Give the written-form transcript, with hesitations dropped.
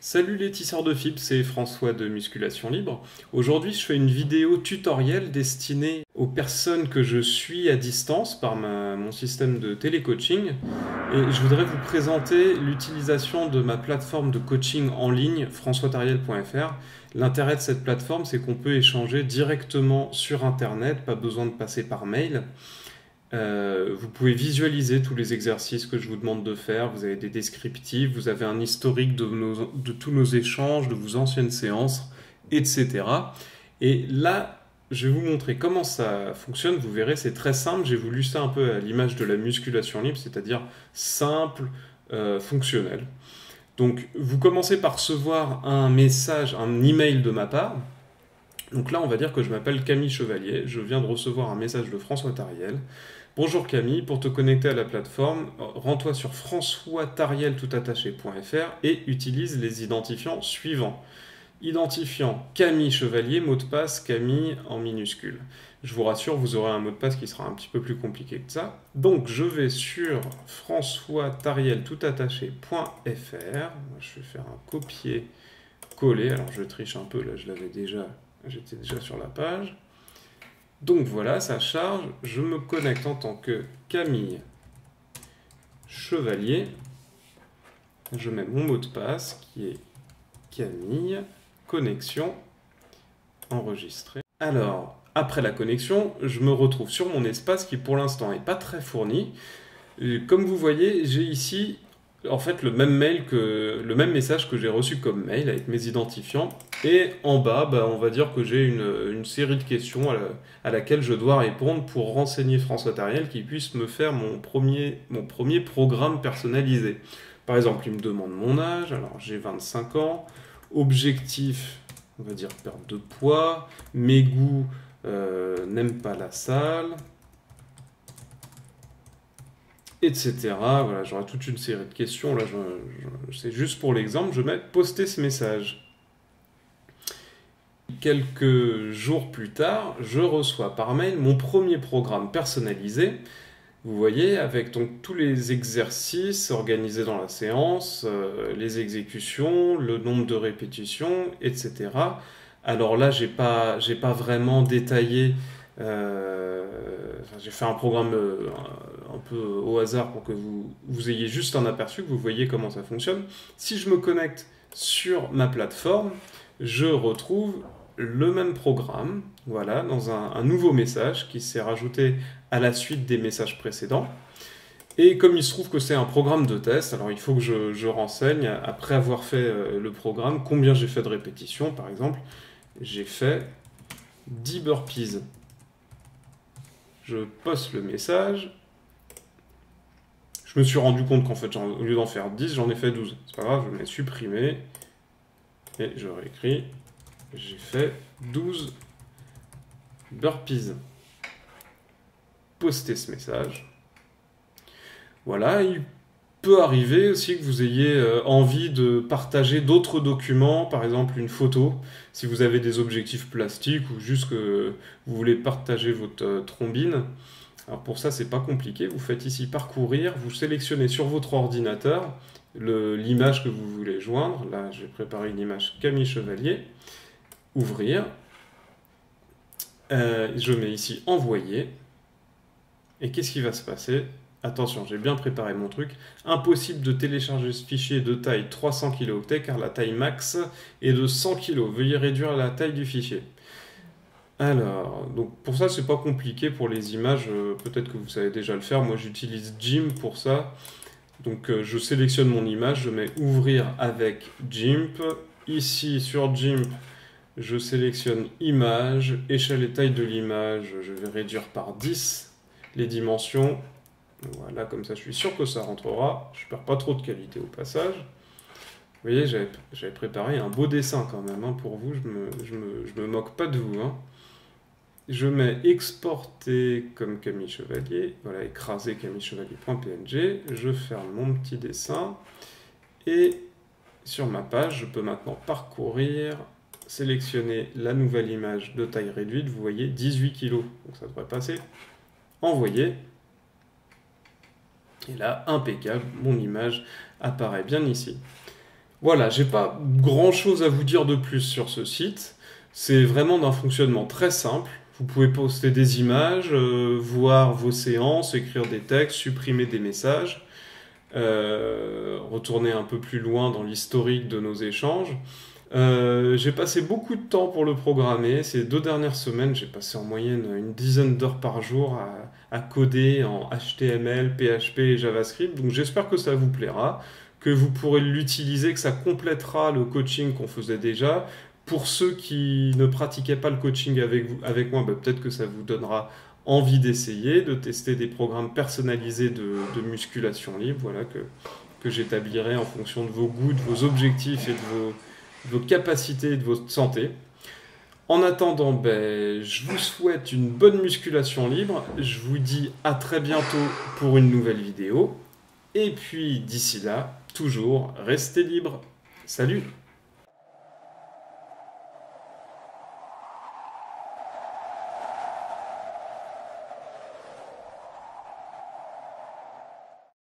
Salut les tisseurs de fibres, c'est François de Musculation Libre. Aujourd'hui, je fais une vidéo tutoriel destinée aux personnes que je suis à distance par mon système de télécoaching. Et je voudrais vous présenter l'utilisation de ma plateforme de coaching en ligne, françoistariel.fr. L'intérêt de cette plateforme, c'est qu'on peut échanger directement sur Internet, pas besoin de passer par mail. Vous pouvez visualiser tous les exercices que je vous demande de faire, vous avez des descriptifs, vous avez un historique de tous nos échanges, de vos anciennes séances, etc. Et là, je vais vous montrer comment ça fonctionne, vous verrez, c'est très simple, j'ai voulu ça un peu à l'image de la musculation libre, c'est-à-dire simple, fonctionnel. Donc, vous commencez par recevoir un message, un email de ma part. Donc là, on va dire que je m'appelle Camille Chevalier, je viens de recevoir un message de François Tariel. Bonjour Camille, pour te connecter à la plateforme, rends-toi sur françoistariel.fr et utilise les identifiants suivants. Identifiant Camille Chevalier, mot de passe Camille en minuscule. Je vous rassure, vous aurez un mot de passe qui sera un petit peu plus compliqué que ça. Donc je vais sur françoistariel.fr. Je vais faire un copier-coller. Alors je triche un peu, là j'étais déjà sur la page. Donc voilà, ça charge, je me connecte en tant que Camille Chevalier. Je mets mon mot de passe qui est Camille, connexion, enregistré. Alors, après la connexion, je me retrouve sur mon espace qui pour l'instant n'est pas très fourni. Comme vous voyez, j'ai ici en fait le même message que j'ai reçu comme mail avec mes identifiants. Et en bas, on va dire que j'ai une série de questions à laquelle je dois répondre pour renseigner François Tariel qui puisse me faire mon premier programme personnalisé. Par exemple, il me demande mon âge, alors j'ai 25 ans, objectif, on va dire perte de poids, mes goûts, n'aime pas la salle, etc. Voilà, j'aurai toute une série de questions. Là, c'est juste pour l'exemple, je mets poster ce message. Quelques jours plus tard, je reçois par mail mon premier programme personnalisé. Vous voyez, avec donc tous les exercices organisés dans la séance, les exécutions, le nombre de répétitions, etc. Alors là, j'ai pas vraiment détaillé. J'ai fait un programme un peu au hasard pour que vous ayez juste un aperçu, que vous voyez comment ça fonctionne. Si je me connecte sur ma plateforme, je retrouve le même programme, voilà, dans un nouveau message qui s'est rajouté à la suite des messages précédents. Et comme il se trouve que c'est un programme de test, alors il faut que je renseigne, après avoir fait le programme, combien j'ai fait de répétitions, par exemple. J'ai fait 10 burpees. Je poste le message. Je me suis rendu compte qu'en fait, au lieu d'en faire 10, j'en ai fait 12. C'est pas grave, je mets supprimer. Et je réécris. J'ai fait 12 burpees. Postez ce message. Voilà, il peut arriver aussi que vous ayez envie de partager d'autres documents, par exemple une photo, si vous avez des objectifs plastiques ou juste que vous voulez partager votre trombine. Alors pour ça, c'est pas compliqué, vous faites ici parcourir, vous sélectionnez sur votre ordinateur l'image que vous voulez joindre. Là, j'ai préparé une image Camille Chevalier. Ouvrir. Je mets ici envoyer. Et qu'est-ce qui va se passer? Attention, j'ai bien préparé mon truc. Impossible de télécharger ce fichier de taille 300 kilooctets car la taille max est de 100 kg. Veuillez réduire la taille du fichier. Alors, donc pour ça, c'est pas compliqué pour les images. Peut-être que vous savez déjà le faire. Moi, j'utilise GIMP pour ça. Donc, je sélectionne mon image. Je mets ouvrir avec GIMP. Ici, sur GIMP, je sélectionne image, échelle et taille de l'image, je vais réduire par 10 les dimensions. Voilà, comme ça je suis sûr que ça rentrera. Je perds pas trop de qualité au passage. Vous voyez, j'avais préparé un beau dessin quand même hein, pour vous, je me moque pas de vous. Hein. Je mets exporter comme Camille Chevalier, voilà, écraser camillechevalier.png, je ferme mon petit dessin et sur ma page, je peux maintenant parcourir, sélectionner la nouvelle image de taille réduite, vous voyez 18 kg, donc ça devrait passer. Envoyer. Et là, impeccable, mon image apparaît bien ici. Voilà, j'ai pas grand-chose à vous dire de plus sur ce site. C'est vraiment d'un fonctionnement très simple. Vous pouvez poster des images, voir vos séances, écrire des textes, supprimer des messages, retourner un peu plus loin dans l'historique de nos échanges. J'ai passé beaucoup de temps pour le programmer. Ces 2 dernières semaines, j'ai passé en moyenne une dizaine d'heures par jour à coder en HTML, PHP et JavaScript. Donc j'espère que ça vous plaira, que vous pourrez l'utiliser, que ça complétera le coaching qu'on faisait déjà. Pour ceux qui ne pratiquaient pas le coaching avec moi, bah, peut-être que ça vous donnera envie d'essayer, de tester des programmes personnalisés de musculation libre, voilà, que j'établirai en fonction de vos goûts, de vos objectifs et de vos capacités et de votre santé. En attendant, ben, je vous souhaite une bonne musculation libre. Je vous dis à très bientôt pour une nouvelle vidéo. Et puis d'ici là, toujours restez libre. Salut!